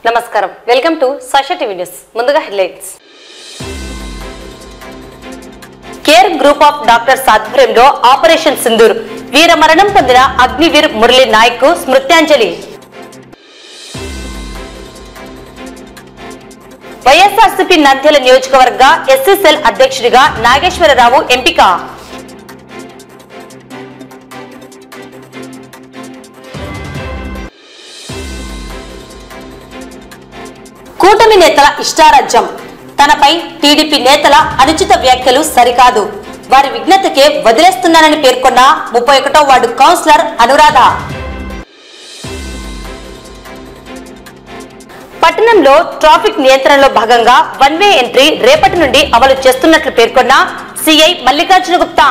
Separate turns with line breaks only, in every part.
నమస్కారం, welcome to Sakshi TV news. ముందుగా headlines. Care group of doctors ఆధ్వర్యంలో ఆపరేషన్ సింధూర్, వీర మరణం పొందిన అగ్నివీర్ మురళీ నాయక్ కు స్మృత్యాంజలి. వైఎస్ఆర్సీపీ నంద్యాల నియోజకవర్గ ఎస్సీసెల్ అధ్యక్షుడిగా నాగేశ్వరరావు ఎంపిక. కూటమి నేతల ఇష్టారాజ్యం, తనపై టీడీపీ నేతల అనుచిత వ్యాఖ్యలు సరికాదు, వారి విఘ్నతకే వదిలేస్తున్నానని పేర్కొన్న 31వ వార్డు కౌన్సిలర్ అనురాధ. పట్టణంలో ట్రాఫిక్ నియంత్రణలో భాగంగా వన్ వే ఎంట్రీ రేపటి నుండి అమలు చేస్తున్నట్లు పేర్కొన్న సిఐ మల్లికార్జున గుప్తా.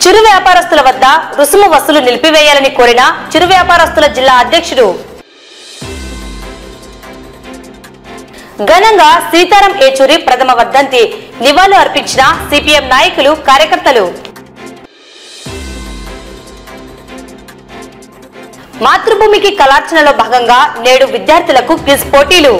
చిరు వ్యాపారస్తుల వద్ద రుసుము వసూలు నిలిపివేయాలని కోరిన చిరు వ్యాపారస్తుల జిల్లా అధ్యక్షుడు. ఘనంగా సీతారాం ఏచూరి ప్రథమ వర్ధంతి, నివాళులు అర్పించిన సిపిఎం నాయకులు, కార్యకర్తలు. మాతృభూమికి కళార్చనలో భాగంగా నేడు విద్యార్థులకు క్విజ్ పోటీలు.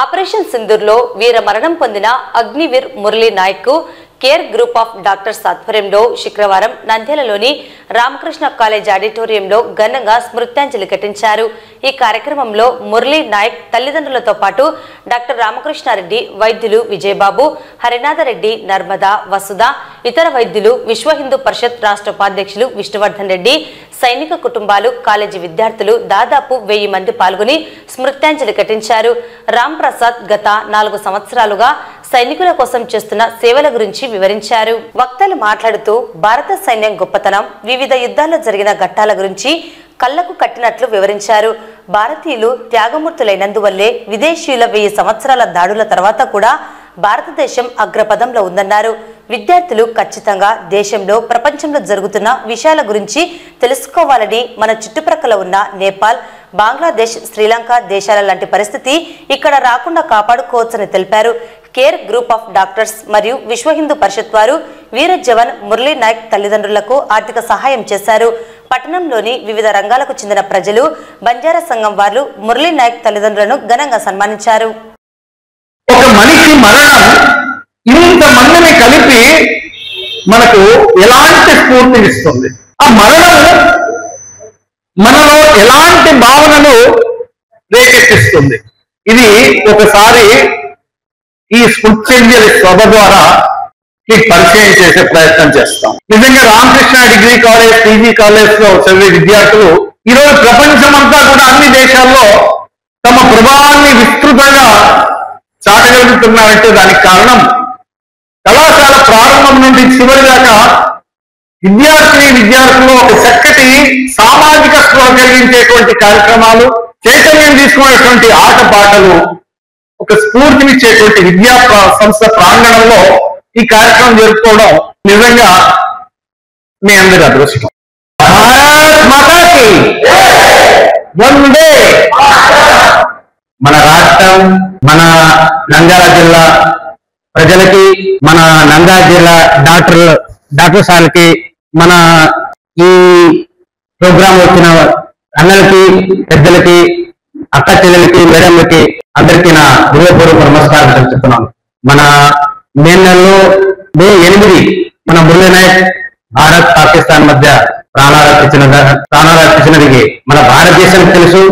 ఆపరేషన్ సింధూర్ లో వీర మరణం పొందిన అగ్నివీర్ మురళీ నాయక్ కు కేర్ గ్రూప్ ఆఫ్ డాక్టర్స్ ఆధ్వర్యంలో శుక్రవారం నంద్యాలలోని రామకృష్ణ కాలేజ్ ఆడిటోరియంలో ఘనంగా స్మృత్యాంజలి ఘటించారు. ఈ కార్యక్రమంలో మురళీ నాయక్ తల్లిదండ్రులతో పాటు డాక్టర్ రామకృష్ణారెడ్డి, వైద్యులు విజయబాబు, హరినాథరెడ్డి, నర్మదా, వసుధ, ఇతర వైద్యులు, విశ్వ హిందూ పరిషత్ రాష్ట్ర ఉపాధ్యక్షులు విష్ణువర్ధన్ రెడ్డి, సైనిక కుటుంబాలు, కాలేజీ విద్యార్థులు దాదాపు 1000 మంది పాల్గొని స్మృత్యాంజలి ఘటించారు. రామ్ ప్రసాద్ గత 4 సంవత్సరాలుగా సైనికుల కోసం చేస్తున్న సేవల గురించి వివరించారు. వక్తలు మాట్లాడుతూ భారత సైన్యం గొప్పతనం, వివిధ యుద్ధాల్లో జరిగిన ఘట్టాల గురించి కళ్లకు కట్టినట్లు వివరించారు. భారతీయులు త్యాగమూర్తులైనందువల్లే విదేశీయుల 1000 సంవత్సరాల దాడుల తర్వాత కూడా భారతదేశం అగ్రపదంలో ఉందన్నారు. విద్యార్థులు ఖచ్చితంగా దేశంలో, ప్రపంచంలో జరుగుతున్న విషయాల గురించి తెలుసుకోవాలని, మన చుట్టుప్రక్కల ఉన్న నేపాల్, బంగ్లాదేశ్, శ్రీలంక దేశాల లాంటి పరిస్థితి ఇక్కడ రాకుండా కాపాడుకోవచ్చని తెలిపారు. కేర్ గ్రూప్ ఆఫ్ డాక్టర్స్ మరియు విశ్వ హిందూ పరిషత్ వారు వీర జవాన్ మురళీ నాయక్ తల్లిదండ్రులకు ఆర్థిక సహాయం చేశారు. పట్టణంలోని వివిధ రంగాలకు చెందిన ప్రజలు, బంజారా సంఘం వారు మురళీ నాయక్ తల్లిదండ్రులను ఘనంగా సన్మానించారు.
ఒక మనిషి మరణం ఇంతమందిని కలిపి మనకు ఎలాంటి స్ఫూర్తినిస్తుంది? ఆ మరణం మనలో ఎలాంటి భావనలు రేకెత్తిస్తుంది? ఇది ఒకసారి ఈ స్మృత్యాంజలి సభ ద్వారా మీకు పరిచయం చేసే ప్రయత్నం చేస్తాం. నిజంగా Ramakrishna degree college, PG college లో చదివే విద్యార్థులు ఈరోజు ప్రపంచమంతా కూడా అన్ని దేశాల్లో తమ ప్రభావాన్ని విస్తృతంగా చాటగలుగుతున్నారంటే దానికి కారణం కళాశాల ప్రారంభం నుండి చివరి దాకా విద్యార్థులు ఒక చక్కటి సామాజిక స్పృహ కలిగించేటువంటి కార్యక్రమాలు, చైతన్యం తీసుకునేటువంటి ఆటపాటలు, ఒక స్ఫూర్తినిచ్చేటువంటి విద్యా సంస్థ ప్రాంగణంలో ఈ కార్యక్రమం జరుపుకోవడం నిజంగా మీ అందరి అదృష్టం. భారత్ మాతాకి వందే. మన రాష్ట్రం, మన నంద్యాల జిల్లా ప్రజలకి, మన నంద్యాల జిల్లా డాక్టర్ సార్కి, మన ఈ ప్రోగ్రాం వచ్చిన అన్నలకి, పెద్దలకి, అక్క చెల్లెలకి, మేడంలకి అందరికీ నా హృదయపూర్వక నమస్కారం తెలుపుతున్నాను. మన మే నెలలో మే 8 మన మురళీ నాయక్ భారత్ పాకిస్తాన్ మధ్య ప్రాణాలర్పించినది మన భారతదేశానికి తెలుసు,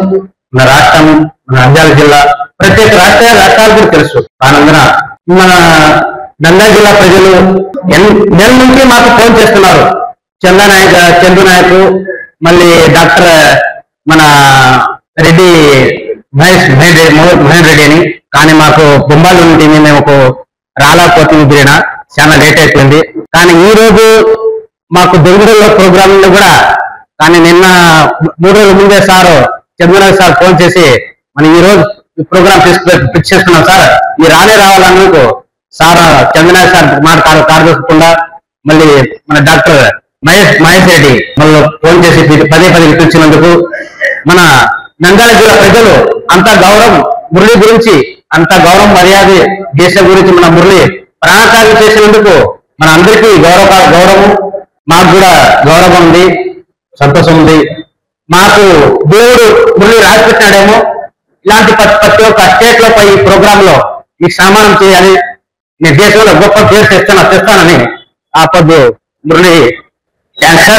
మన రాష్ట్రం, మన నంద్యాల జిల్లా, ప్రత్యేక రాష్ట్రాలు కూడా తెలుసు. కానందున మన నంద్యాల జిల్లా ప్రజలు నెల నుంచి మాకు ఫోన్ చేస్తున్నారు. చందు నాయక్, మళ్ళీ డాక్టర్ మన రెడ్డి మహేన్ రెడ్డి అని. కానీ మాకు బొంబాయి నుండి మేము రాలేకపోతుంది, చాలా లేట్ అయిపోయింది. కానీ ఈ రోజు మాకు బెంగళూరులో ప్రోగ్రామ్ కూడా, కానీ నిన్న 3 రోజుల ముందే చంద్రనాథ్ సార్ ఫోన్ చేసి మనం ఈ రోజు ప్రోగ్రామ్ ఫిక్స్ చేసుకున్నాం సార్, మీరు రావాలన్నందుకు సార్ చంద్రనాథ్ సార్ మాట కారదోసకుండా మళ్ళీ మన డాక్టర్ మహేష్ రెడ్డి మళ్ళీ ఫోన్ చేసి పదే పిలిచినందుకు మన నంద్యాల జిల్లా ప్రజలు అంత గౌరవం మురళి గురించి, అంత గౌరవం మర్యాద దేశం గురించి మన మురళి ప్రాణత్యాగం చేసినందుకు మన అందరికీ గౌరవం, మాకు కూడా గౌరవం ఉంది, సంతోషం ఉంది. మాకు దేవుడు మురళి రాసి పెట్టినాడేమో ఇలాంటి ప్రతి ఒక్క స్టేట్ లో ఈ ప్రోగ్రామ్ లో ఈ సన్మానం చేయాలి, నేను దేశంలో గొప్ప పేరు తెస్తానని ఆ పొద్దు మురళి థాంక్స్,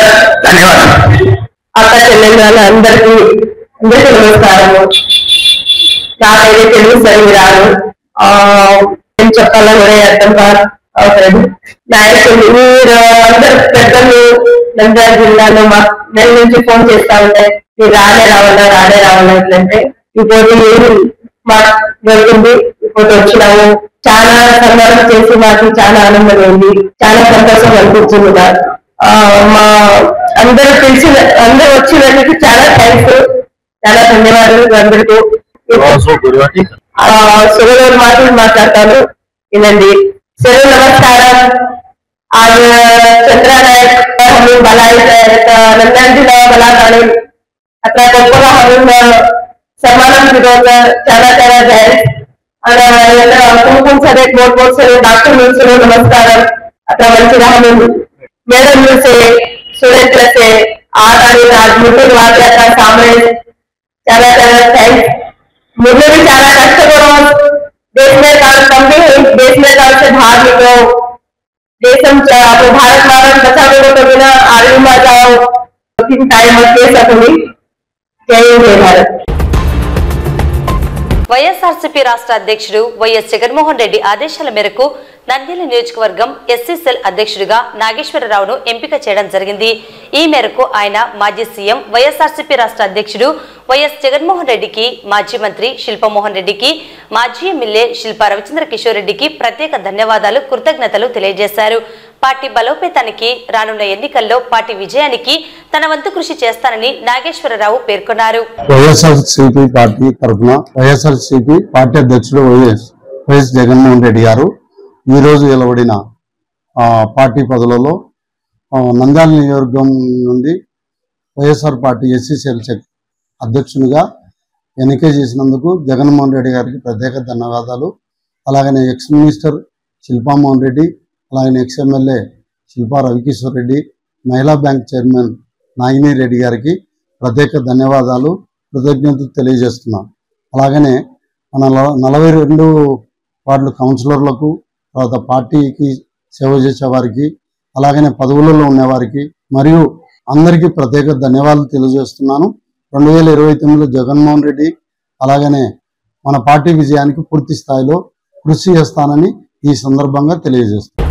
ధన్యవాదాలు.
అక్క చెల్లెలు అందరికీ నమస్కారము. నాకైతే తెలుగు సరిగ్గా రాదు, ఏం చెప్పాలని కూడా అర్థం కాదు. నాయకులు మీరు అందరు పెద్దలు నంద్యాల జిల్లాలో మా నెల నుంచి ఫోన్ చేస్తా ఉంటాయి, మీరు రానే రావాలా ఇట్లంటే ఇప్పుడు మాకు దొరికింది, ఇప్పుడు వచ్చినాము. చాలా సన్మానం చేసి మాకు చాలా ఆనందం అయింది, చాలా సంతోషం అనిపించింది. మా అందరూ వచ్చినందుకు చాలా థ్యాంక్స్, చాలా ధన్యవాదాలు అందరికీ. సురగారు మాట్లాడతాను, వినండి. सर नमस्कार. आज चंद्रा नायक हमें नंद्याल जिल्हा मला काढून आता गप्पला हमें सन्मानम दिलो చాలా థ్యాంక్స్. कुमकुम सर बहुत सर डॉक्टर सर नमस्कार. आता मंचिगा हमें मैडम से स्टूडेंट से आज आज मुझे वाक्याचा सामने చాలా థ్యాంక్స్. मुझे भी చాలా कष्टकरून देश में काम देश में काम से बाहर निकलो, देशम भारत भारत बचाव तो बिना आर्मी में जाओ, टाइम के सकूंगी. जय हिंद जय भारत.
వైఎస్ఆర్సీపీ రాష్ట్ర అధ్యక్షుడు వైఎస్ జగన్మోహన్ రెడ్డి ఆదేశాల మేరకు నంద్యాల నియోజకవర్గం ఎస్సీ సెల్ అధ్యక్షుడిగా నాగేశ్వరరావును ఎంపిక చేయడం జరిగింది. ఈ మేరకు ఆయన మాజీ సీఎం వైఎస్ఆర్సీపీ రాష్ట్ర అధ్యక్షుడు వైఎస్ జగన్మోహన్ రెడ్డికి, మాజీ మంత్రి శిల్పమోహన్ రెడ్డికి, మాజీ ఎమ్మెల్యే శిల్పా రవిచంద్ర కిషోర్ రెడ్డికి ప్రత్యేక ధన్యవాదాలు, కృతజ్ఞతలు తెలియజేశారు. పార్టీ బలోపేతానికి, రానున్న ఎన్నికల్లో పార్టీ విజయానికి తన వంతు కృషి చేస్తానని నాగేశ్వరరావు పేర్కొన్నారు.
వైఎస్ఆర్సీపీ పార్టీ తరఫున వైఎస్ఆర్సీపీ పార్టీ అధ్యక్షుడు వైఎస్ జగన్మోహన్ రెడ్డి గారు ఈ రోజు వెలువడిన పార్టీ పదవులలో నంద్యాల నియోజకవర్గం నుండి వైఎస్ఆర్ పార్టీ ఎస్సీ సెల్ అధ్యక్షునిగా ఎన్నిక చేసినందుకు జగన్మోహన్ రెడ్డి గారికి ప్రత్యేక ధన్యవాదాలు. అలాగనే ఎక్స్ మినిస్టర్ శిల్పామోహన్ రెడ్డి, అలాగే ఎక్స్ ఎమ్మెల్యే శిల్పా రవికిషోర్ రెడ్డి, మహిళా బ్యాంక్ చైర్మన్ నాగిని రెడ్డి గారికి ప్రత్యేక ధన్యవాదాలు, కృతజ్ఞతలు తెలియజేస్తున్నాం. అలాగనే మన 42 వార్డుల కౌన్సిలర్లకు, తర్వాత పార్టీకి సేవ చేసేవారికి, అలాగనే పదవులలో ఉండేవారికి మరియు అందరికీ ప్రత్యేక ధన్యవాదాలు తెలియజేస్తున్నాను. 2029లో జగన్మోహన్ రెడ్డి అలాగనే మన పార్టీ విజయానికి పూర్తి స్థాయిలో కృషి చేస్తానని ఈ సందర్భంగా తెలియజేస్తున్నాను.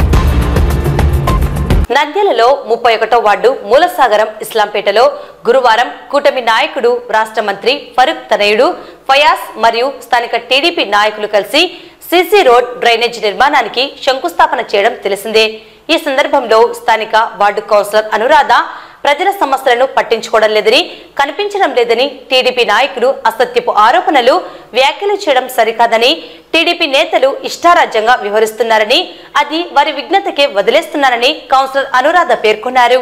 నంద్యాలలో 31వ వార్డు మూలసాగరం ఇస్లాంపేటలో గురువారం కూటమి నాయకుడు, రాష్ట్ర మంత్రి ఫరూక్ తనయుడు ఫయాజ్ మరియు స్థానిక టీడీపీ నాయకులు కలిసి సీసీ రోడ్ డ్రైనేజ్ నిర్మాణానికి శంకుస్థాపన చేయడం తెలిసిందే. ఈ సందర్భంలో స్థానిక వార్డు కౌన్సిలర్ అనురాధ ప్రజల సమస్యలను పట్టించుకోవడం లేదని, కనిపించడం లేదని, టీడీపీ నాయకులు అసత్యపు ఆరోపణలు, వ్యాఖ్యలు చేయడం సరికాదని, టీడీపీ నేతలు ఇష్టారాజ్యంగా వ్యవహరిస్తున్నారని, అది వారి విఘ్నతకే వదిలేస్తున్నారని కౌన్సిలర్ అనురాధ పేర్కొన్నారు.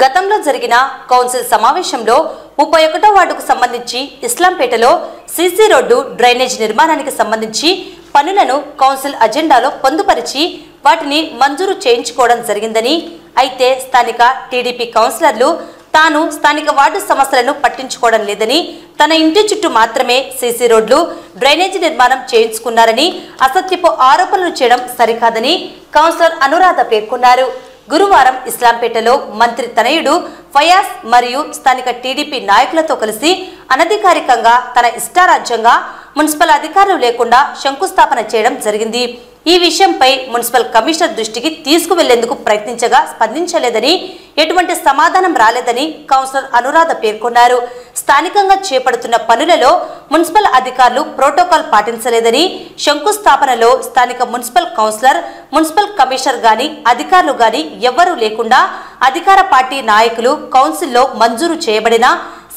గతంలో జరిగిన కౌన్సిల్ సమావేశంలో 31వ వార్డుకు సంబంధించి ఇస్లాంపేటలో సీసీ రోడ్డు డ్రైనేజ్ నిర్మాణానికి సంబంధించి పనులను కౌన్సిల్ అజెండాలో పొందుపరిచి వాటిని మంజూరు చేయించుకోవడం జరిగిందని, అయితే స్థానిక టీడీపీ కౌన్సిలర్లు తాను స్థానిక వార్డు సమస్యలను పట్టించుకోవడం లేదని, తన ఇంటి చుట్టూ మాత్రమే సీసీ రోడ్లు డ్రైనేజీ నిర్మాణం చేయించుకున్నారని అసత్యపు ఆరోపణలు చేయడం సరికాదని కౌన్సిలర్ అనురాధ పేర్కొన్నారు. గురువారం ఇస్లాంపేటలో మంత్రి తనయుడు ఫయాజ్ మరియు స్థానిక టీడీపీ నాయకులతో కలిసి అనధికారికంగా తన ఇష్టారాజ్యంగా మున్సిపల్ అధికారులు లేకుండా శంకుస్థాపన చేయడం జరిగింది. ఈ విషయంపై మున్సిపల్ కమిషనర్ దృష్టికి తీసుకువెళ్లేందుకు ప్రయత్నించగా స్పందించలేదని, ఎటువంటి సమాధానం రాలేదని కౌన్సిలర్ అనురాధ పేర్కొన్నారు. స్థానికంగా చేపడుతున్న పనులలో మున్సిపల్ అధికారులు ప్రోటోకాల్ పాటించలేదని, శంకుస్థాపనలో స్థానిక మున్సిపల్ కౌన్సిలర్, మున్సిపల్ కమిషనర్ గాని అధికారులు గాని ఎవ్వరూ లేకుండా అధికార పార్టీ నాయకులు కౌన్సిల్లో మంజూరు చేయబడిన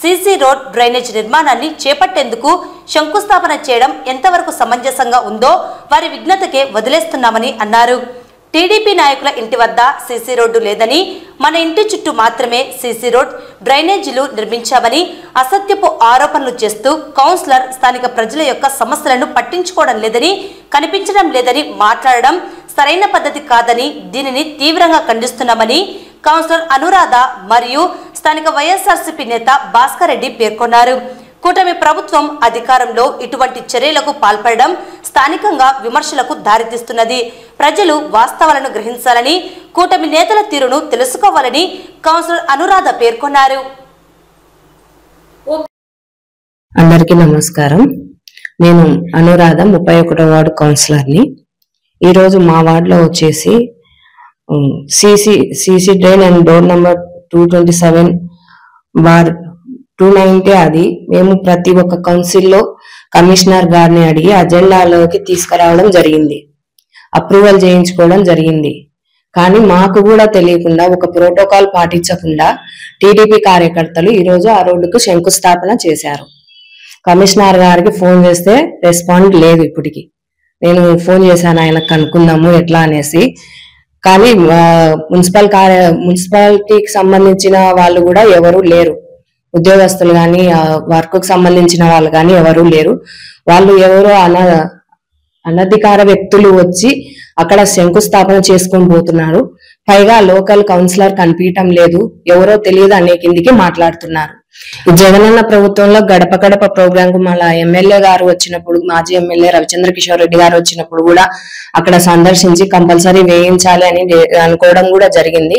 సీసీ రోడ్ డ్రైనేజ్ నిర్మాణాన్ని చేపట్టేందుకు శంకుస్థాపన చేయడం ఎంతవరకు సమంజసంగా ఉందో వారి విఘ్నతకే వదిలేస్తున్నామని అన్నారు. టీడీపీ నాయకుల ఇంటి వద్ద సీసీ రోడ్డు లేదని, మన ఇంటి చుట్టూ మాత్రమే సీసీ రోడ్, డ్రైనేజీలు నిర్మించామని అసత్యపు ఆరోపణలు చేస్తూ కౌన్సిలర్ స్థానిక ప్రజల యొక్క సమస్యలను పట్టించుకోవడం లేదని, కనిపించడం లేదని మాట్లాడడం సరైన పద్ధతి కాదని, దీనిని తీవ్రంగా ఖండిస్తున్నామని కౌన్సిలర్ అనురాధ మరియు స్థానిక వైఎస్ఆర్సీపీ నేత భాస్కర్ రెడ్డి పేర్కొన్నారు. కూటమి ప్రభుత్వం అధికారంలో ఇటువంటి చర్యలకు పాల్పడడం స్థానికంగా విమర్శలకు దారితీస్తున్నది. ప్రజలు వాస్తవాలను గ్రహించాలని, కూటమి నేతల తీరును తెలుసుకోవాలని కౌన్సిలర్ అనురాధ పేర్కొన్నారు.
అందరికీ నమస్కారం. నేను అనురాధ 31వ వార్డు కౌన్సిలర్ని. ఈరోజు మా వార్డులో వచ్చేసి CC drain and door number 227 bar 290 అది మేము ప్రతి ఒక్క కౌన్సిల్లో కమిషనర్ గారిని అడిగి అజెండాలోకి తీసుకురావడం జరిగింది, అప్రూవల్ చేయించుకోవడం జరిగింది. కానీ మాకు కూడా తెలియకుండా, ఒక ప్రోటోకాల్ పాటించకుండా టీడీపీ కార్యకర్తలు ఈరోజు ఆ రోడ్డుకు శంకుస్థాపన చేశారు. కమిషనర్ గారికి ఫోన్ చేస్తే రెస్పాండ్ లేదు. ఇప్పటికి నేను ఫోన్ చేశాను ఆయనకు కనుక్కుందాము ఎట్లా అనేసి. కానీ మున్సిపాలిటీకి సంబంధించిన వాళ్ళు కూడా ఎవరు లేరు, ఉద్యోగస్తులు కానీ వర్క్ కు సంబంధించిన వాళ్ళు కానీ ఎవరు లేరు. వాళ్ళు ఎవరో అనధికార వ్యక్తులు వచ్చి అక్కడ శంకుస్థాపన చేసుకొని పోతున్నారు. పైగా లోకల్ కౌన్సిలర్ కనిపించడం లేదు, ఎవరో తెలియదు అనే కిందికి మాట్లాడుతున్నారు. ఈ జగనన్న ప్రభుత్వంలో గడప గడప ప్రోగ్రామ్ కు మళ్ళా ఎమ్మెల్యే గారు వచ్చినప్పుడు, మాజీ ఎమ్మెల్యే రవిచంద్ర కిషోర్ రెడ్డి గారు వచ్చినప్పుడు కూడా అక్కడ సందర్శించి కంపల్సరీ వేయించాలి అని అనుకోవడం కూడా జరిగింది.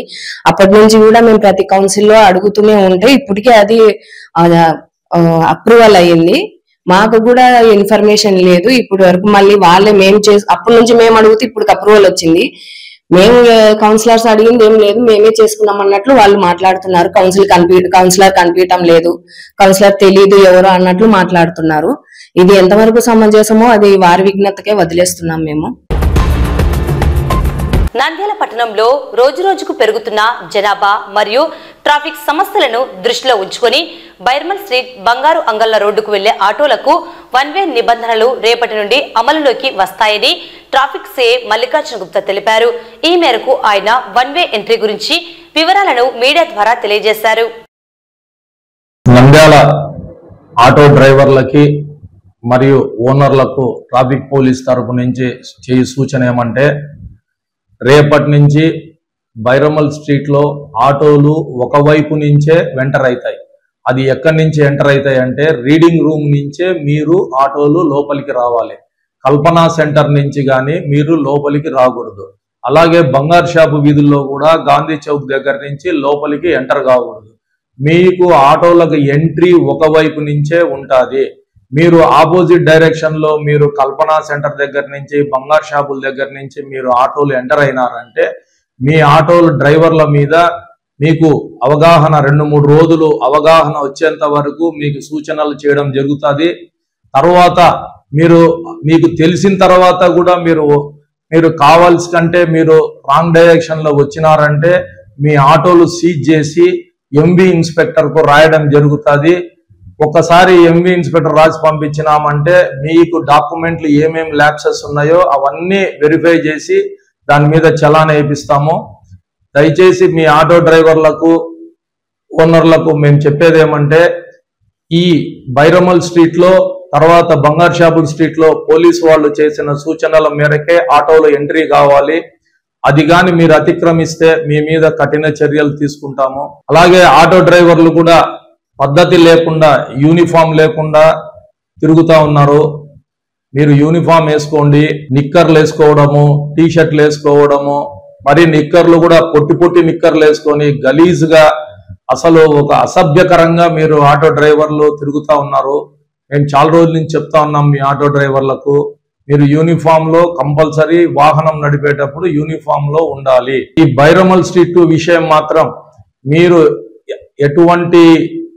అప్పటి నుంచి కూడా మేము ప్రతి కౌన్సిల్లో అడుగుతూనే ఉంటే ఇప్పటికే అది అప్రూవల్ అయ్యింది. మాకు కూడా ఇన్ఫర్మేషన్ లేదు ఇప్పటి వరకు. మళ్ళీ వాళ్ళే అప్పటి నుంచి మేము అడిగితే ఇప్పుడు అప్రూవల్ వచ్చింది. మేము కౌన్సిలర్స్ అడిగింది ఏం లేదు, మేమే చేసుకున్నాం అన్నట్లు వాళ్ళు మాట్లాడుతున్నారు. కౌన్సిలర్ కనిపించడం లేదు, కౌన్సిలర్ తెలీదు ఎవరో అన్నట్లు మాట్లాడుతున్నారు. ఇది ఎంతవరకు సమంజసమో అది వారి విజ్ఞతకే వదిలేస్తున్నాం మేము.
నంద్యాల పట్టణంలో రోజురోజుకు పెరుగుతున్న జనాభా మరియు ట్రాఫిక్ సమస్యలను దృష్టిలో ఉంచుకొని బైర్మల్ స్ట్రీట్ బంగారు అంగళ్ల రోడ్డుకు వెళ్లే ఆటోలకు 1 వే నిబంధనలు రేపటి నుండి అమలులోకి వస్తాయని ట్రాఫిక్ సిఐ మల్లికార్జున గుప్తా తెలిపారు. ఈ మేరకు ఆయన 1 వే ఎంట్రీ గురించి వివరాలను మీడియా ద్వారా తెలియజేశారు.
నంద్యాల ఆటో డ్రైవర్లకి మరియు ఓనర్లకు ట్రాఫిక్ పోలీస్ తరపు నుంచి చేయ సూచన ఏమంటే, రేపటి నుంచి బైరమల్ స్ట్రీట్ లో ఆటోలు ఒకవైపు నుంచే ఎంటర్ అవుతాయి. అది ఎక్కడి నుంచి ఎంటర్ అవుతాయి అంటే రీడింగ్ రూమ్ నుంచే మీరు ఆటోలు లోపలికి రావాలి. కల్పనా సెంటర్ నుంచి కానీ మీరు లోపలికి రాకూడదు. అలాగే బంగారు షాపు వీధుల్లో కూడా గాంధీ చౌక్ దగ్గర నుంచి లోపలికి ఎంటర్ కాకూడదు. మీకు ఆటోలకు ఎంట్రీ ఒకవైపు నుంచే ఉంటుంది. మీరు ఆపోజిట్ డైరెక్షన్ లో మీరు కల్పనా సెంటర్ దగ్గర నుంచి బంగారు షాపుల దగ్గర నుంచి మీరు ఆటోలు ఎంటర్ అయినారంటే మీ ఆటోలు డ్రైవర్ల మీద మీకు అవగాహన 2-3 రోజులు అవగాహన వచ్చేంత వరకు మీకు సూచనలు చేయడం జరుగుతుంది. తర్వాత మీకు తెలిసిన తర్వాత కూడా మీరు కావాల్సి కంటే మీరు రాంగ్ డైరెక్షన్ లో వచ్చినారంటే మీ ఆటోలు సీజ్ చేసి ఎంబీ ఇన్స్పెక్టర్ కు రాయడం జరుగుతుంది. ఒకసారి ఎంబీ ఇన్స్పెక్టర్ రాసి పంపించినామంటే మీకు డాక్యుమెంట్లు ఏమేమి ల్యాప్సెస్ ఉన్నాయో అవన్నీ వెరిఫై చేసి దాని మీద చలాన్ వేయిస్తాము. దయచేసి మీ ఆటో డ్రైవర్లకు ఓనర్లకు మేము చెప్పేది ఏమంటే, ఈ బైరమల్ స్ట్రీట్ లో తర్వాత బంగారు షాపుల్ స్ట్రీట్ లో పోలీసు వాళ్ళు చేసిన సూచనల మేరకే ఆటోలో ఎంట్రీ కావాలి. అది కానీ మీరు అతిక్రమిస్తే మీ మీద కఠిన చర్యలు తీసుకుంటాము. అలాగే ఆటో డ్రైవర్లు కూడా పద్ధతి లేకుండా యూనిఫామ్ లేకుండా తిరుగుతా ఉన్నారు. మీరు యూనిఫామ్ వేసుకోండి. నిక్కర్లు వేసుకోవడము, టీ షర్ట్లు వేసుకోవడము, మరి నిక్కర్లు కూడా పొట్టి నిక్కర్లు వేసుకొని గలీజ్గా అసలు ఒక అసభ్యకరంగా మీరు ఆటో డ్రైవర్లు తిరుగుతా ఉన్నారు. మేము చాలా రోజుల నుంచి చెప్తా ఉన్నాం మీ ఆటో డ్రైవర్లకు, మీరు యూనిఫామ్ లో కంపల్సరీ వాహనం నడిపేటప్పుడు యూనిఫామ్ లో ఉండాలి. ఈ బైరమల్ స్ట్రీట్ విషయం మాత్రం మీరు ఎటువంటి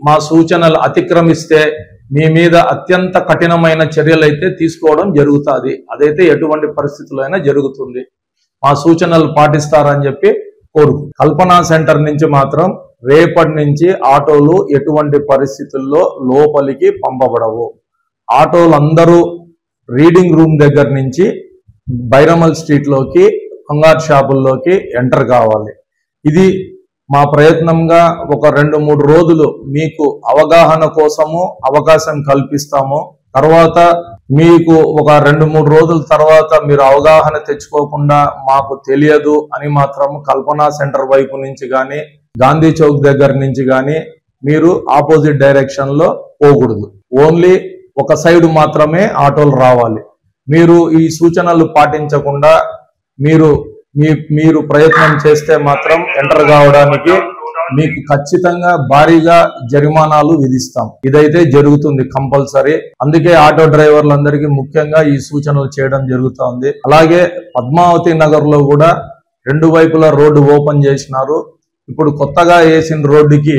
మా సూచనలు అతిక్రమిస్తే మీ మీద అత్యంత కఠినమైన చర్యలు అయితే తీసుకోవడం జరుగుతుంది. అదైతే ఎటువంటి పరిస్థితుల్లో అయినా జరుగుతుంది. మా సూచనలు పాటిస్తారని చెప్పి కల్పనా సెంటర్ నుంచి మాత్రం రేపటి నుంచి ఆటోలు ఎటువంటి పరిస్థితుల్లో లోపలికి పంపబడవు. ఆటోలు అందరూ రీడింగ్ రూమ్ దగ్గర నుంచి బైరమల్ స్ట్రీట్ లోకి బంగారు షాపుల్లోకి ఎంటర్ కావాలి. ఇది మా ప్రయత్నంగా ఒక 2-3 రోజులు మీకు అవగాహన కోసము అవకాశం కల్పిస్తాము. తర్వాత మీకు ఒక 2-3 రోజుల తర్వాత మీరు అవగాహన తెచ్చుకోకుండా మాకు తెలియదు అని మాత్రం కల్పనా సెంటర్ వైపు నుంచి కానీ గాంధీ చౌక్ దగ్గర నుంచి కానీ మీరు ఆపోజిట్ డైరెక్షన్ లో పోకూడదు. ఓన్లీ ఒక సైడ్ మాత్రమే ఆటోలు రావాలి. మీరు ఈ సూచనలు పాటించకుండా మీరు ప్రయత్నం చేస్తే మాత్రం ఎంటర్ కావడానికి మీకు ఖచ్చితంగా భారీగా జరిమానాలు విధిస్తాం. ఇదైతే జరుగుతుంది కంపల్సరీ. అందుకే ఆటో డ్రైవర్లందరికీ ముఖ్యంగా ఈ సూచనలు చేయడం జరుగుతుంది. అలాగే పద్మావతి నగర్ లో కూడా 2 వైపులా రోడ్డు ఓపెన్ చేసినారు. ఇప్పుడు కొత్తగా వేసిన రోడ్డుకి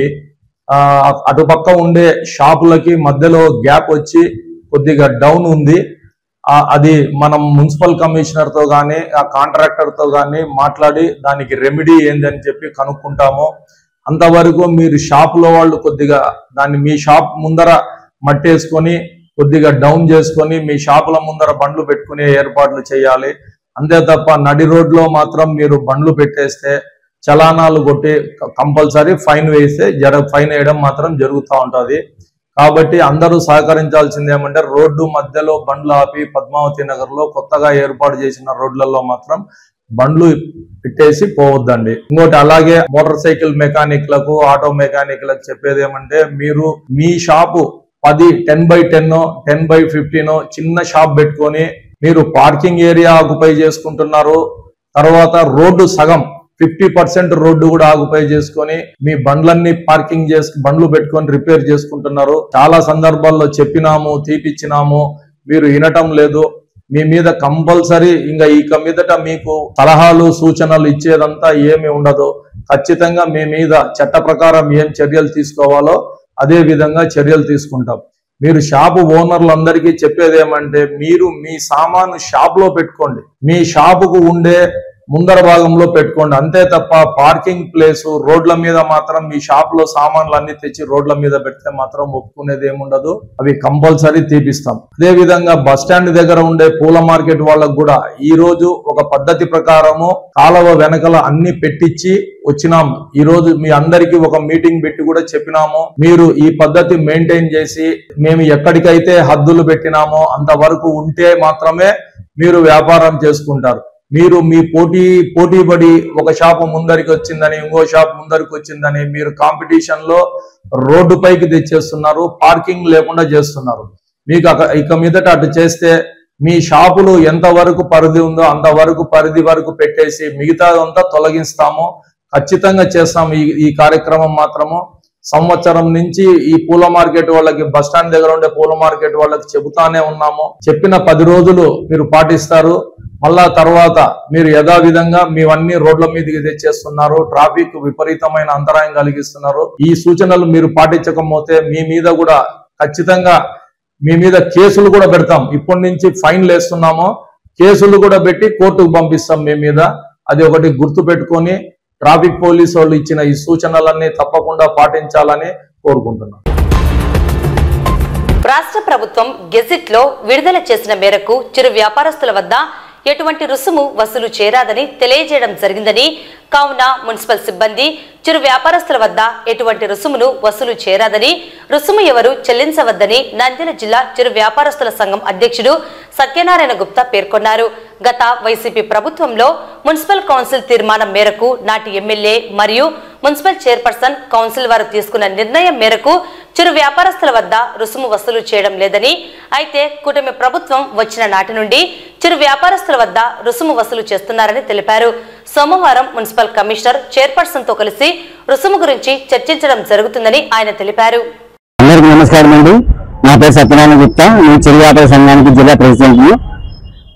అటుపక్క ఉండే షాపులకి మధ్యలో గ్యాప్ వచ్చి కొద్దిగా డౌన్ ఉంది. అది మనం మున్సిపల్ కమిషనర్ తో గానీ ఆ కాంట్రాక్టర్ తో గానీ మాట్లాడి దానికి రెమెడీ ఏందని చెప్పి కనుక్కుంటాము. అంతవరకు మీరు షాపులో వాళ్ళు కొద్దిగా దాన్ని మీ షాప్ ముందర మట్టేసుకొని కొద్దిగా డౌన్ చేసుకొని మీ షాపుల ముందర బండ్లు పెట్టుకునే ఏర్పాట్లు చేయాలి. అంతే తప్ప నడి రోడ్లో మాత్రం మీరు బండ్లు పెట్టేస్తే చలానాలు కొట్టి కంపల్సరీ ఫైన్ వేస్తే ఫైన్ వేయడం మాత్రం జరుగుతూ ఉంటుంది. కాబట్టి అందరూ సహకరించాల్సింది ఏమంటే రోడ్డు మధ్యలో బండ్లు ఆపి పద్మావతి నగర్ లో కొత్తగా ఏర్పాటు చేసిన రోడ్లలో మాత్రం బండ్లు పెట్టేసి పోవద్దండి. ఇంకోటి అలాగే మోటార్ సైకిల్ మెకానిక్లకు ఆటో మెకానిక్లకు చెప్పేది ఏమంటే మీరు మీ షాపు 10x10 10x15 చిన్న షాప్ పెట్టుకొని మీరు పార్కింగ్ ఏరియా ఆక్యుపై చేసుకుంటున్నారు. తర్వాత రోడ్డు సగం 50% రోడ్డు కూడా ఆక్యుపై చేసుకొని మీ బండ్లన్నీ పార్కింగ్ బండ్లు పెట్టుకొని రిపేర్ చేసుకుంటున్నారు. చాలా సందర్భాల్లో చెప్పినాము, తీపిచ్చినాము, మీరు వినటం లేదు. మీ మీద కంపల్సరీ ఇక మీదట మీకు సలహాలు సూచనలు ఇచ్చేదంతా ఏమి ఉండదు. ఖచ్చితంగా మీ మీద చట్ట ప్రకారం ఏం చర్యలు తీసుకోవాలో అదే విధంగా చర్యలు తీసుకుంటాం. మీరు షాపు ఓనర్లందరికీ చెప్పేది ఏమంటే మీరు మీ సామాను షాప్ లో పెట్టుకోండి, మీ షాపుకు ఉండే ముందర భాగంలో పెట్టుకోండి. అంతే తప్ప పార్కింగ్ ప్లేస్ రోడ్ల మీద మాత్రం మీ షాప్ లో సామాన్లు అన్ని తెచ్చి రోడ్ల మీద పెడితే మాత్రం ఒప్పుకునేది ఏముండదు. అవి కంపల్సరీ తీపిస్తాం. అదే విధంగా బస్ స్టాండ్ దగ్గర ఉండే పూల మార్కెట్ వాళ్ళకు కూడా ఈ రోజు ఒక పద్ధతి ప్రకారము కాలువ వెనకల అన్ని పెట్టించి వచ్చినాం. ఈ రోజు మీ అందరికీ ఒక మీటింగ్ పెట్టి కూడా చెప్పినాము. మీరు ఈ పద్ధతి మెయింటైన్ చేసి మేము ఎక్కడికైతే హద్దులు పెట్టినామో అంతవరకు ఉంటే మాత్రమే మీరు వ్యాపారం చేసుకుంటారు. మీరు మీ పోటీ పడి ఒక షాపు ముందరికి వచ్చిందని ఇంకో షాప్ ముందరికి వచ్చిందని మీరు కాంపిటీషన్ లో రోడ్డు పైకి తెచ్చేస్తున్నారు, పార్కింగ్ లేకుండా చేస్తున్నారు. మీకు ఇక మీదట అటు చేస్తే మీ షాపులు ఎంతవరకు పరిధి ఉందో అంతవరకు పరిధి వరకు పెట్టేసి మిగతాదంతా తొలగిస్తాము. ఖచ్చితంగా చేస్తాము. ఈ కార్యక్రమం మాత్రము సంవత్సరం నుంచి ఈ పూల మార్కెట్ వాళ్ళకి బస్ స్టాండ్ దగ్గర ఉండే పూల మార్కెట్ వాళ్ళకి చెబుతానే ఉన్నాము. చెప్పిన 10 రోజులు మీరు పాటిస్తారు. మళ్ళా తర్వాత మీరు యథావిధంగా మీవన్నీ రోడ్ల మీదకి తెచ్చేస్తున్నారు. ట్రాఫిక్ విపరీతమైన అంతరాయం కలిగిస్తున్నారు. ఈ సూచనలు మీరు పాటించకపోతే మీ మీద కూడా ఖచ్చితంగా మీ మీద కేసులు కూడా పెడతాం. ఇప్పటి నుంచి ఫైన్లు వేస్తున్నాము, కేసులు కూడా పెట్టి కోర్టుకు పంపిస్తాం మీ మీద. అది ఒకటి గుర్తు పెట్టుకొని ట్రాఫిక్ పోలీసు వాళ్ళు ఇచ్చిన ఈ సూచనలన్నీ తప్పకుండా పాటించాలని కోరుకుంటున్నాం.
రాష్ట్ర ప్రభుత్వం గెజిట్ లో విడుదల చేసిన మేరకు చిరు వ్యాపారస్తుల వద్ద ఎటువంటి రుసుము వసూలు చేరాదని తెలియజేయడం జరిగిందని, కావున మున్సిపల్ సిబ్బంది చిరు వ్యాపారస్తుల వద్ద ఎటువంటి రుసుమును వసూలు చేరాదని, రుసుము ఎవరు చెల్లించవద్దని నంద్యాల జిల్లా చిరు వ్యాపారస్తుల సంఘం అధ్యక్షుడు సత్యనారాయణ గుప్తా పేర్కొన్నారు. గత వైసీపీ ప్రభుత్వంలో మున్సిపల్ కౌన్సిల్ తీర్మానం మేరకు నాటి ఎమ్మెల్యే మరియు మున్సిపల్ చైర్పర్సన్ కౌన్సిల్ వారు తీసుకున్న నిర్ణయం మేరకు చిరు వ్యాపారస్తుల వద్ద రుసుము వసూలు చేయడం లేదని, అయితే కూటమి ప్రభుత్వం వచ్చిన నాటి నుండి చిరు వ్యాపారస్తుల వద్ద రుసుము వసూలు చేస్తున్నారని తెలిపారు. సోమవారం మున్సిపల్ కమిషనర్ చైర్పర్సన్ తో కలిసి రుసుము గురించి చర్చించడం జరుగుతుందని ఆయన తెలిపారు.
అందరికీ నమస్కారం అండి. నా పేరు సత్యనారాయణ గుప్తా. నేను చిరు వ్యాపార సంఘానికి జిల్లా ప్రెసిడెంట్.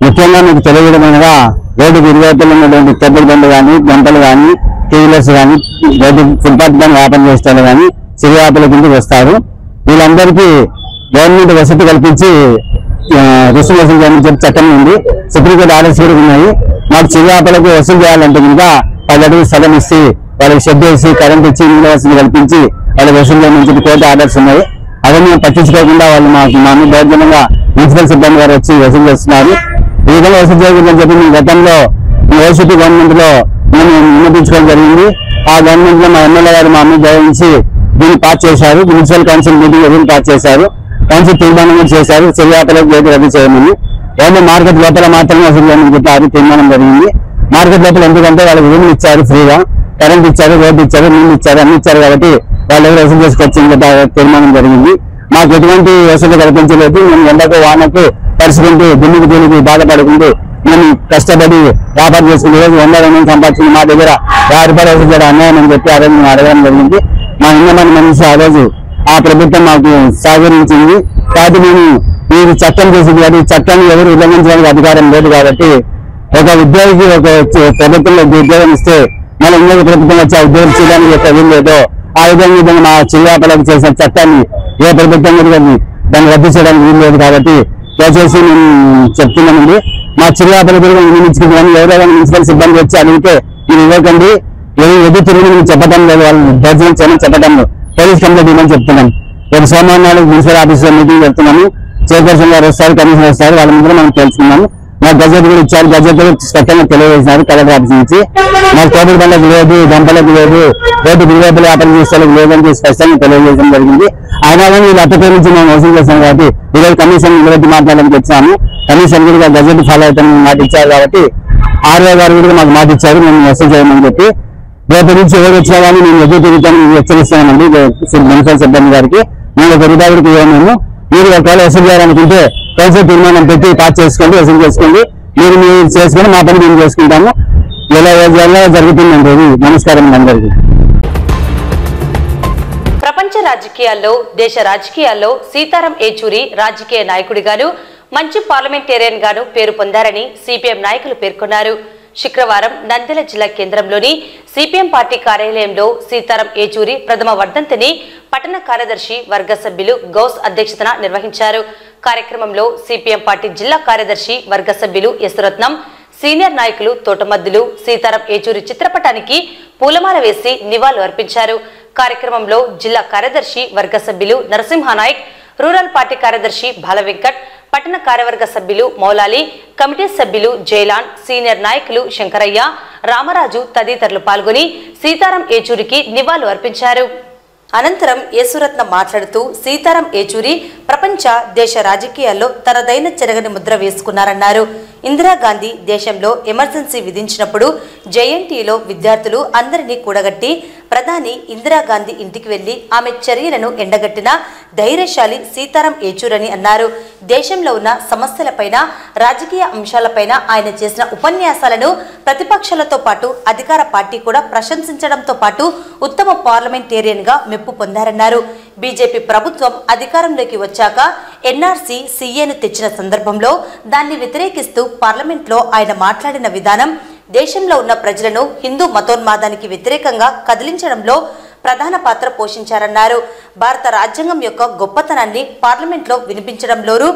ముఖ్యంగా మీకు తెలియజేయడమనగా రోడ్డు ఇరువైపులు ఉన్నటువంటి టెంపుల్ బండ్లు కానీ, గంటలు కానీ, టీవీలర్స్ కానీ, రోడ్డు ఫుట్పాత్ పైన వ్యాపారం చేసేవాళ్ళు కానీ చిరు వ్యాపారుల కిందకి వస్తారు. వీళ్ళందరికీ గవర్నమెంట్ వసతి కల్పించి రుసుము వసూలు చేయమని చెప్పి చట్టం ఉంది. సుప్రీంకోర్టు ఆర్డర్స్ కూడా ఉన్నాయి. మాకు చిరు వ్యాపారులకు వసూలు చేయాలంటే ఇంకా 10 అడుగులు స్థలం ఇచ్చి వాళ్ళకి షెడ్ వేసి కరెంట్ ఇచ్చి నీళ్ళ వసతి కల్పించి వాళ్ళకి వసూలు చేయమని చెప్పి కోర్టు ఆర్డర్స్ ఉన్నాయి. అవన్నీ మేము పట్టించుకోకుండా వాళ్ళు మాకు దౌర్జన్యంగా మున్సిపల్ సిబ్బంది వారు వచ్చి వసూలు చేస్తున్నారు. ఈ విధంగా వసూలు చేయకూడదని చెప్పి మేము గతంలో వైసీపీ గవర్నమెంట్ లో మేము విన్నపించుకోవడం జరిగింది. ఆ గవర్నమెంట్ లో మా ఎమ్మెల్యే గారు మా అమ్మ భావించి దీన్ని పాస్ చేశారు. మున్సిపల్ కౌన్సిల్ మీటింగ్ ఎదురు పాస్ చేశారు. కౌన్సిల్ తీర్మానం కూడా చేశారు. చెయ్యాపలకు గేటు రద్దు చేయమని. ఏదో మార్కెట్ లోపల మాత్రమే వసూలు చేయమని చెప్పి అది తీర్మానం జరిగింది. మార్కెట్ లోపల ఎందుకంటే వాళ్ళకి రూములు ఇచ్చారు, ఫ్రీగా కరెంట్ ఇచ్చారు, రోడ్డు ఇచ్చారు, నీళ్ళు ఇచ్చారు, అన్ని ఇచ్చారు కాబట్టి వాళ్ళు ఎవరు వసూలు చేసుకొచ్చింది తీర్మానం జరిగింది. మాకు ఎటువంటి వసూలు కల్పించలేదు. మేము ఎండకు వానకు పరిస్థితి దుమ్ముకు దీనికి బాధపడుకుంటూ మేము కష్టపడి వ్యాపారం చేసుకునే రోజు 100 సంపాదించింది. మా దగ్గర 50 రూపాయలు వసూలు చేయడం అన్యాయం అని చెప్పి ఆ రోజు మేము అడగడం జరిగింది. మా ఇంధనమైన మనిషి ఆ రోజు ఆ ప్రభుత్వం మాకు సహకరించింది. కాబట్టి మేము మీరు చట్టం చేసింది కానీ చట్టాన్ని ఎవరు ఉల్లంఘించడానికి అధికారం లేదు. కాబట్టి ఒక ఉద్యోగికి ఒక ప్రభుత్వంలో ఉద్యోగం ఇస్తే మళ్ళీ ఇంకొక ప్రభుత్వం వచ్చి ఆ ఉద్యోగం చేయడానికి ఏం లేదో ఆ విధంగా మా చిల్లాపలకు చేసిన చట్టాన్ని ఏ ప్రభుత్వం కూడా దాన్ని రద్దు చేయడానికి వీలు లేదు. కాబట్టి దయచేసి మేము చెప్తున్నామండి, మా చిల్లాపలకు నిర్మించుకుంటున్నాను. ఎవరైనా మున్సిపల్ సిబ్బంది వచ్చి అడిగితే మీరు ఇవ్వకండి, ఎదురు తిరిగి మేము చెప్పడం లేదు, వాళ్ళు దర్శనం చేయమని చెప్పడం లేదు, పోలీస్ కంప్లైంట్ ఇవ్వమని చెప్తున్నాను. రేపు సోమవారం నాడు మున్సిపల్ ఆఫీసులో మీటింగ్ పెడుతున్నాము. చైర్పర్సన్ గారు వస్తారు, కమిషనర్ వస్తారు, వాళ్ళ ముందు మనం తెలుసుకున్నాము. మాకు గజెట్ కూడా ఇచ్చారు. గజెట్ కూడా స్పష్టంగా తెలియజేసినారు కలెక్టర్ ఆఫీస్ నుంచి. మాకు కోవిడ్ బండ్లకు లేదు, దంపలకు లేదు, రోడ్డు విలువైపులు వ్యాపారం చేసేందుకు లేదని స్పష్టంగా తెలియజేయడం జరిగింది. అయినా కానీ వీళ్ళు అట్టపై నుంచి మేము వసూలు చేస్తాం కాబట్టి ఈరోజు కమిషన్ నిలబెట్టి మాట్లాడడానికి వచ్చాము. కమిషన్ కూడా గజెట్ ఫాలో అవుతామని మాట ఇచ్చారు. కాబట్టి ఆర్ఓ గారు కూడా మాకు మాట ఇచ్చారు మేము వసూలు చేయమని చెప్పి. రేపు నుంచి ఎవరు వచ్చినా కానీ మేము ఎదురు తిరుగుతామని హెచ్చరిస్తామండి మున్సిపల్ సిబ్బంది గారికి. మేము ఒక రూపాయలకి ఇవ్వమేము. మీరు ఒకవేళ వసూలు చేయాలనుకుంటే కౌన్సిల్ తీర్మానం పెట్టి పాస్ చేసుకోండి, వసూలు చేసుకోండి. మీరు చేసుకుని మా పని మేము చేసుకుంటాము. ఎలా జరుగుతుందండి. నమస్కారం అందరికీ.
ప్రపంచ రాజకీయాల్లో, దేశ రాజకీయాల్లో సీతారాం ఏచూరి రాజకీయ నాయకుడిగాను, మంచి పార్లమెంటేరియన్ గాను పేరు పొందారని సిపిఎం నాయకులు పేర్కొన్నారు. శుక్రవారం నంద్యాల జిల్లా కేంద్రంలోని సిపిఎం పార్టీ కార్యాలయంలో సీతారాం ఏచూరి ప్రథమ వర్ధంతిని పట్టణ కార్యదర్శి వర్గ సభ్యులు గౌస్ అధ్యక్షతన నిర్వహించారు. కార్యక్రమంలో సిపిఎం పార్టీ జిల్లా కార్యదర్శి వర్గ సభ్యులు యశ్వరత్నం, సీనియర్ నాయకులు తోటమద్దులు సీతారాం ఏచూరి చిత్రపటానికి పూలమాల వేసి నివాళులు అర్పించారు. కార్యక్రమంలో జిల్లా కార్యదర్శి వర్గ సభ్యులు నరసింహానాయక్, రూరల్ పార్టీ కార్యదర్శి బాలవెంకట్, పట్టణ కార్యవర్గ సభ్యులు మౌలాలి, కమిటీ సభ్యులు జైలాన్, సీనియర్ నాయకులు శంకరయ్య, రామరాజు తదితరులు పాల్గొని సీతారాం ఏచూరికి నివాళులు అర్పించారు. అనంతరం యేసురత్న మాట్లాడుతూ సీతారాం ఏచూరి ప్రపంచ దేశ రాజకీయాల్లో తనదైన చెరగని ముద్ర వేసుకున్నారన్నారు. ఇందిరాగాంధీ దేశంలో ఎమర్జెన్సీ విధించినప్పుడు జేఎన్టీలో విద్యార్థులు అందరినీ కూడగట్టి ప్రధాని ఇందిరాగాంధీ ఇంటికి వెళ్లి ఆమె చర్యలను ఎండగట్టిన ధైర్యశాలి సీతారాం ఏచూరని అన్నారు. దేశంలో ఉన్న సమస్యలపైన, రాజకీయ అంశాలపైన ఆయన చేసిన ఉపన్యాసాలను ప్రతిపక్షాలతో పాటు అధికార పార్టీ కూడా ప్రశంసించడంతో పాటు ఉత్తమ పార్లమెంటేరియన్ గా మెప్పు పొందారన్నారు. బీజేపీ ప్రభుత్వం అధికారంలోకి వచ్చాక ఎన్ఆర్సీ సీఏను తెచ్చిన సందర్భంలో దాన్ని వ్యతిరేకిస్తూ పార్లమెంట్లో ఆయన మాట్లాడిన విధానం దేశంలో ఉన్న ప్రజలను హిందూ మతోన్మాదానికి వ్యతిరేకంగా కదిలించడంలో ప్రధాన పాత్ర పోషించారన్నారు. భారత రాజ్యాంగం యొక్క గొప్పతనాన్ని పార్లమెంట్లో వినిపించడంలోనూ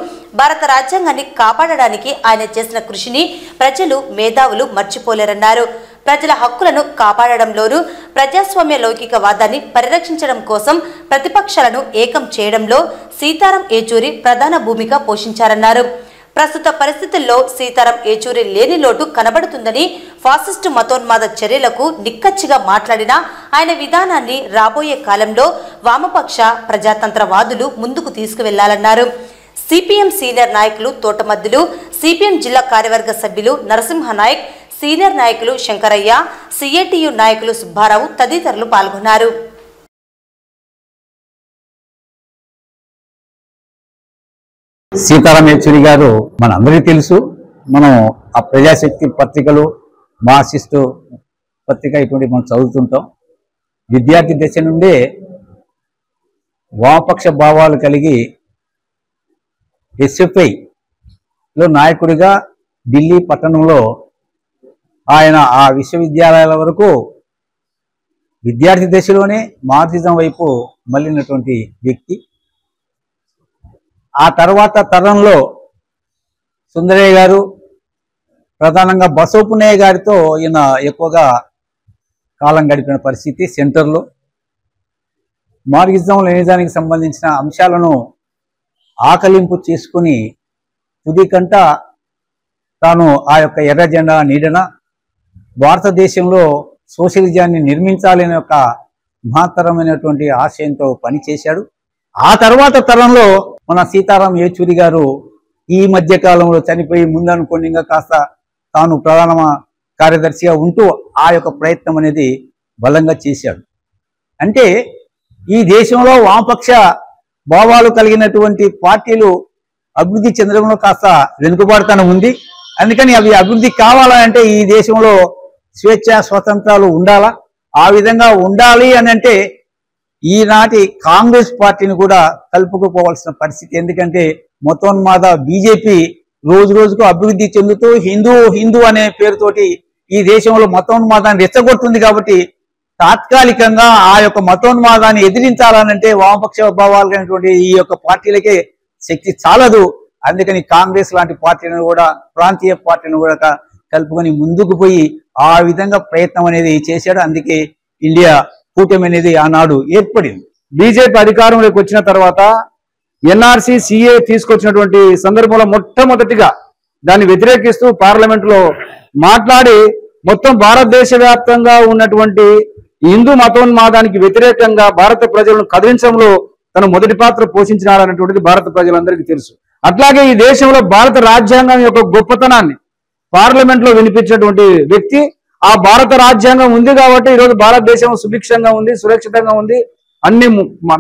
భారత రాజ్యాంగాన్ని కాపాడడానికి ఆయన చేసిన కృషిని ప్రజలు, మేధావులు మర్చిపోలేరన్నారు. ప్రజల హక్కులను కాపాడడంలోనూ ప్రజాస్వామ్య లౌకికవాదాన్ని పరిరక్షించడం కోసం ప్రతిపక్షాలను ఏకం చేయడంలో సీతారాం ఏచూరి ప్రధాన భూమిక పోషించారన్నారు. ప్రస్తుత పరిస్థితుల్లో సీతారాం ఏచూరి లేని లోటు కనబడుతుందని, ఫాసిస్టు మతోన్మాద చర్యలకు నిక్కచ్చిగా మాట్లాడిన ఆయన విధానాన్ని రాబోయే కాలంలో వామపక్ష ప్రజాతంత్రవాదులు ముందుకు తీసుకువెళ్లాలన్నారు. సిపిఎం సీనియర్ నాయకులు తోటమద్దులు, సిపిఎం జిల్లా కార్యవర్గ సభ్యులు నరసింహనాయక్, సీనియర్ నాయకులు శంకరయ్య, సిఐటియు నాయకులు సుబ్బారావు తదితరులు పాల్గొన్నారు.
సీతారాం ఏచూరి గారు మనందరికీ తెలుసు. మనం ఆ ప్రజాశక్తి పత్రికలు, మార్క్సిస్టు పత్రిక ఇటువంటి మనం చదువుతుంటాం. విద్యార్థి దశ నుండే వామపక్ష భావాలు కలిగి ఎస్ఎఫ్ఐలో నాయకుడిగా ఢిల్లీ పట్టణంలో ఆయన ఆ విశ్వవిద్యాలయాల వరకు విద్యార్థి దశలోనే మార్క్సిజం వైపు మళ్ళినటువంటి వ్యక్తి. ఆ తర్వాత తరంలో సుందరయ్య గారు, ప్రధానంగా బసవపున్నయ్య గారితో ఈయన ఎక్కువగా కాలం గడిపిన పరిస్థితి. సెంటర్లో మార్క్సిజం లెనినిజానికి సంబంధించిన అంశాలను ఆకలింపు చేసుకుని తుది కంట తాను ఆ యొక్క ఎర్ర జెండా నీడన
భారతదేశంలో సోషలిజాన్ని నిర్మించాలనే ఒక మహత్తరమైనటువంటి ఆశయంతో పనిచేశాడు. ఆ తర్వాత తరంలో మన సీతారాం యేచూరి గారు ఈ మధ్య కాలంలో చనిపోయి ముందనుకోండి ఇంకా కాస్త తాను ప్రధాన కార్యదర్శిగా ఉంటూ ఆ యొక్క ప్రయత్నం అనేది బలంగా చేశాడు. అంటే ఈ దేశంలో వామపక్ష భావాలు కలిగినటువంటి పార్టీలు అభివృద్ధి చెందడంలో కాస్త వెనుకబాటుతనం ఉంది. అందుకని అవి అభివృద్ధి కావాలంటే ఈ దేశంలో స్వేచ్ఛ స్వతంత్రాలు ఉండాలా. ఆ విధంగా ఉండాలి అని అంటే ఈనాటి కాంగ్రెస్ పార్టీని కూడా కలుపుకుపోవాల్సిన పరిస్థితి. ఎందుకంటే మతోన్మాద బీజేపీ రోజు రోజుకు అభివృద్ధి చెందుతూ హిందూ అనే పేరుతోటి ఈ దేశంలో మతోన్మాదాన్ని రెచ్చగొడుతుంది. కాబట్టి తాత్కాలికంగా ఆ యొక్క మతోన్మాదాన్ని ఎదిరించాలనంటే వామపక్ష భావాలు కలిగినటువంటి ఈ యొక్క పార్టీలకే శక్తి చాలదు. అందుకని కాంగ్రెస్ లాంటి పార్టీలను కూడా ప్రాంతీయ పార్టీలను కూడా కలుపుకొని ముందుకు పోయి ఆ విధంగా ప్రయత్నం అనేది చేశాడు. అందుకే ఇండియా కూటమి అనేది ఆనాడు ఏర్పడింది.
బీజేపీ అధికారంలోకి వచ్చిన తర్వాత ఎన్ఆర్సీ సిఏ తీసుకొచ్చినటువంటి సందర్భంలో మొట్టమొదటిగా దాన్ని వ్యతిరేకిస్తూ పార్లమెంట్ లో మాట్లాడి మొత్తం భారతదేశ వ్యాప్తంగా ఉన్నటువంటి హిందూ మతోన్మాదానికి వ్యతిరేకంగా భారత ప్రజలను కదిలించడంలో తను మొదటి పాత్ర పోషించినారన్నటువంటిది భారత ప్రజలందరికీ తెలుసు. అట్లాగే ఈ దేశంలో భారత రాజ్యాంగం యొక్క గొప్పతనాన్ని పార్లమెంట్ లో వినిపించినటువంటి వ్యక్తి. ఆ భారత రాజ్యాంగం ఉంది కాబట్టి ఈరోజు భారతదేశం సుభిక్షంగా ఉంది, సురక్షితంగా ఉంది. అన్ని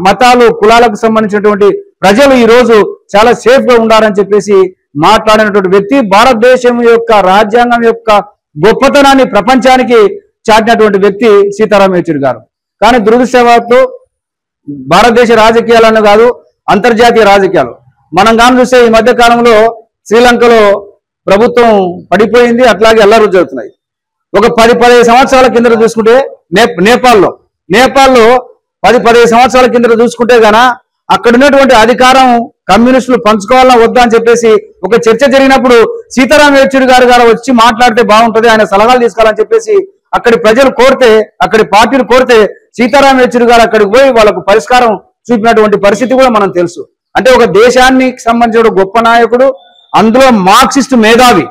మతాలు కులాలకు సంబంధించినటువంటి ప్రజలు ఈ రోజు చాలా సేఫ్ గా ఉండాలని చెప్పేసి మాట్లాడినటువంటి వ్యక్తి. భారతదేశం యొక్క రాజ్యాంగం యొక్క గొప్పతనాన్ని ప్రపంచానికి చాటినటువంటి వ్యక్తి సీతారాం యేచూరి గారు. కానీ దురదృష్టవశాత్తు భారతదేశ రాజకీయాలను కాదు, అంతర్జాతీయ రాజకీయాలు మనం కానీ చూస్తే ఈ మధ్య కాలంలో శ్రీలంకలో ప్రభుత్వం పడిపోయింది, అట్లాగే అల్లర్లు జరుగుతున్నాయి. ఒక 10-15 సంవత్సరాల కింద చూసుకుంటే నేపాల్లో 10-15 సంవత్సరాల కింద చూసుకుంటే గాన అక్కడ ఉన్నటువంటి అధికారం కమ్యూనిస్టులు పంచుకోవాలన్నా వద్దా అని చెప్పేసి ఒక చర్చ జరిగినప్పుడు సీతారాం యేచూరి గారు వచ్చి మాట్లాడితే బాగుంటది, ఆయన సలహాలు తీసుకోవాలని చెప్పేసి అక్కడి ప్రజలు కోరితే, అక్కడి పార్టీలు కోరితే సీతారాం యేచూరి గారు అక్కడికి పోయి వాళ్ళకు పరిష్కారం చూపినటువంటి పరిస్థితి కూడా మనం తెలుసు. అంటే ఒక దేశానికి సంబంధించిన గొప్ప నాయకుడు, అందులో మార్క్సిస్ట్ మేధావి,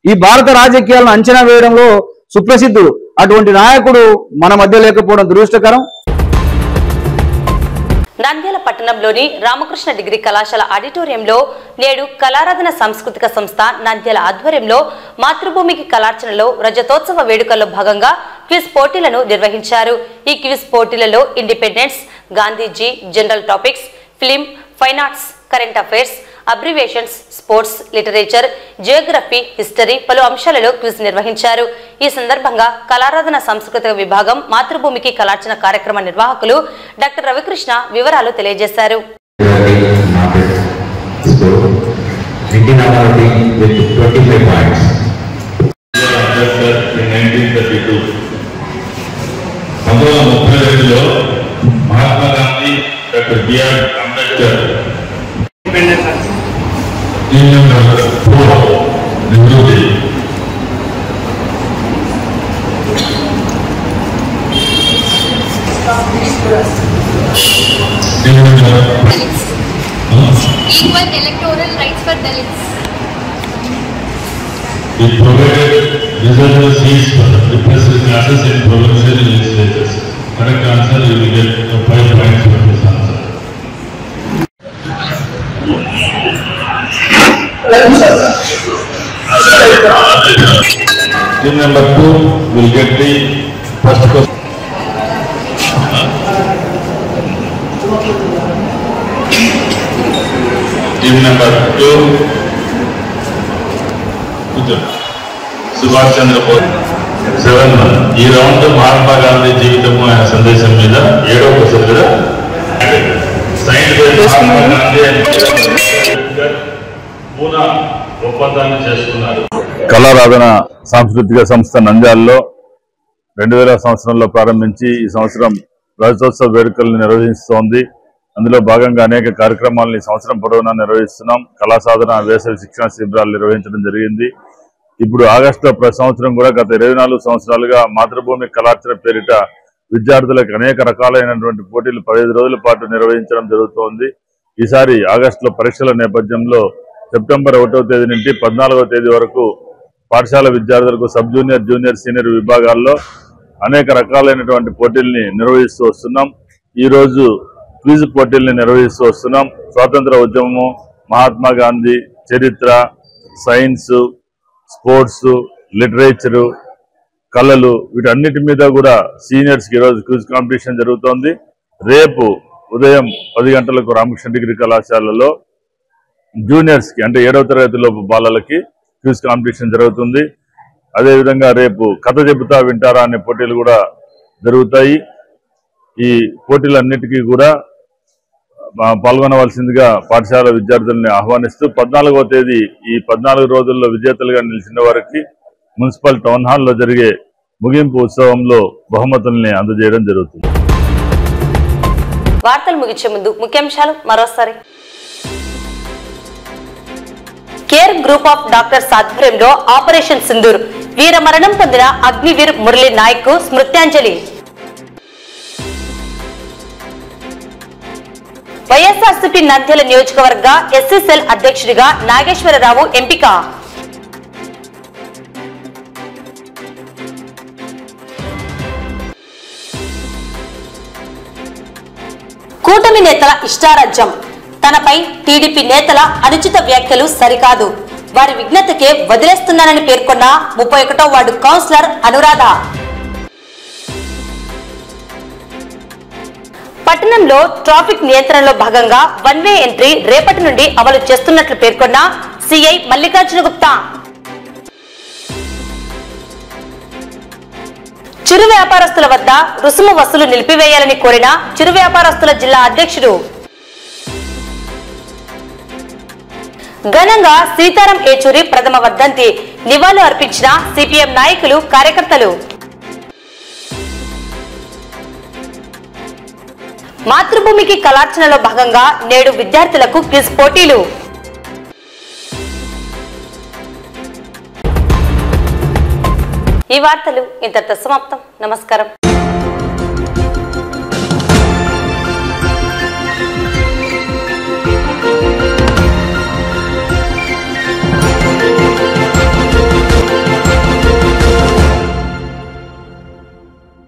ఈ భారత రాజకీయాలను అంచనా వేయడంలో సుప్రసిద్ధుడు. అటువంటి నాయకుడు మన మధ్య లేకపోవడం దురదృష్టకరం.
నంద్యాల పట్టణంలోని రామకృష్ణ డిగ్రీ కళాశాల ఆడిటోరియంలో నేడు కళారాధన సాంస్కృతిక సంస్థ నంద్యాల ఆధ్వర్యంలో మాతృభూమికి కళార్చనలో రజతోత్సవ వేడుకల్లో భాగంగా క్విజ్ పోటీలను నిర్వహించారు. ఈ క్విజ్ పోటీలలో independence, Gandhiji, general topics, film, fine arts, current affairs, abbreviations, sports, literature, Geography, history పలు అంశాలలో క్విజ్ నిర్వహించారు. ఈ సందర్భంగా కళారాధన సాంస్కృతిక విభాగం మాతృభూమికి కళార్చన కార్యక్రమ నిర్వాహకులు డాక్టర్ రవికృష్ణ వివరాలు తెలియజేశారు.
Mahatma Gandhi, doctor BR Ambedkar,
equal electoral rights for Dalits.
It provided reserved seats for repressive classes in provincial legislatures. Correct answer, you will get 5 points for this answer. Team number 2 will get the first question. Team number 2, Subhash Chandra Bose. 7. ఈ round Mahatma Gandhi జీవితం ఆయన సందేశం మీద 7వ question కూడా sign Mahatma Gandhi Poona ఒప్పందాన్ని చేసుకున్నారు.
కళారాధన సాంస్కృతిక సంస్థ నంద్యాలలో 2000 సంవత్సరంలో ప్రారంభించి ఈ సంవత్సరం రజతోత్సవ వేడుకలను నిర్వహిస్తోంది. అందులో భాగంగా అనేక కార్యక్రమాలను ఈ సంవత్సరం పొడవునా నిర్వహిస్తున్నాం. కళా సాధన వేసవి శిక్షణ శిబిరాలు నిర్వహించడం జరిగింది. ఇప్పుడు ఆగస్టులో ప్రతి సంవత్సరం కూడా గత 24 సంవత్సరాలుగా మాతృభూమి కళార్చన పేరిట విద్యార్థులకు అనేక రకాలైనటువంటి పోటీలు 15 రోజుల పాటు నిర్వహించడం జరుగుతోంది. ఈసారి ఆగస్టులో పరీక్షల నేపథ్యంలో సెప్టెంబర్ 1వ తేదీ నుండి 14వ తేదీ వరకు పాఠశాల విద్యార్థులకు సబ్ జూనియర్, జూనియర్, సీనియర్ విభాగాల్లో అనేక రకాలైనటువంటి పోటీల్ని నిర్వహిస్తూ వస్తున్నాం. ఈరోజు క్విజ్ పోటీల్ని నిర్వహిస్తూ వస్తున్నాం. స్వాతంత్ర ఉద్యమము, మహాత్మా గాంధీ చరిత్ర, సైన్స్, స్పోర్ట్స్, లిటరేచరు, కళలు, వీటన్నిటి మీద కూడా సీనియర్స్కి ఈరోజు క్విజ్ కాంపిటీషన్ జరుగుతోంది. రేపు ఉదయం 10 గంటలకు రామకృష్ణ డిగ్రీ కళాశాలలో జూనియర్స్కి అంటే 7వ తరగతిలోపు బాలలకి క్విజ్ కాంపిటీషన్ జరుగుతుంది. అదేవిధంగా రేపు కథ చెబుతా వింటారా అనే పోటీలు కూడా జరుగుతాయి. ఈ పోటీలన్నిటికీ కూడా పాల్గొనవలసిందిగా పాఠశాల విద్యార్థుల్ని ఆహ్వానిస్తూ 14వ తేదీ ఈ 14 రోజుల్లో విజేతలుగా నిలిచిన వారికి మున్సిపల్ టౌన్ హాల్లో జరిగే ముగింపు ఉత్సవంలో బహుమతుల్ని అందజేయడం జరుగుతుంది.
వార్తలు ముగించే ముందు ముఖ్యాంశాలు మరోసారి. కేర్ గ్రూప్ ఆఫ్ డాక్టర్స్ ఆధ్వర్యంలో ఆపరేషన్ సింధూర్, వీర మరణం పొందిన అగ్నివీర్ మురళీ నాయక్ కు స్మృత్యాంజలి. వైఎస్ఆర్సీపీ నంద్యాల నియోజకవర్గ ఎస్సీసెల్ అధ్యక్షుడిగా నాగేశ్వరరావు ఎంపిక. కూటమి నేతల ఇష్టారాజ్యం, తనపై టీడీపీ నేతల అనుచిత వ్యాఖ్యలు సరికాదు, వారి విజ్ఞతకే వదిలేస్తున్నానని పేర్కొన్న 31వ వార్డు కౌన్సిలర్ అనురాధ. పట్టణంలో ట్రాఫిక్ నియంత్రణలో భాగంగా 1 వే ఎంట్రీ రేపటి నుండి అమలు చేస్తున్నట్లు పేర్కొన్న సిఐ మల్లికార్జున గుప్తా. చిరు వ్యాపారస్తుల వద్ద రుసుము వసూలు నిలిపివేయాలని కోరిన చిరు వ్యాపారస్తుల జిల్లా అధ్యక్షుడు. ఘనంగా సీతారాం ఏచూరి ప్రథమ వర్ధంతి నివాళులు అర్పించిన సిపిఎం నాయకులు, కార్యకర్తలు. మాతృభూమికి కళార్చనలో భాగంగా నేడు విద్యార్థులకు క్విజ్ పోటీలు. ఈ వార్తలు ఇంతటితో సమాప్తం. నమస్కారం.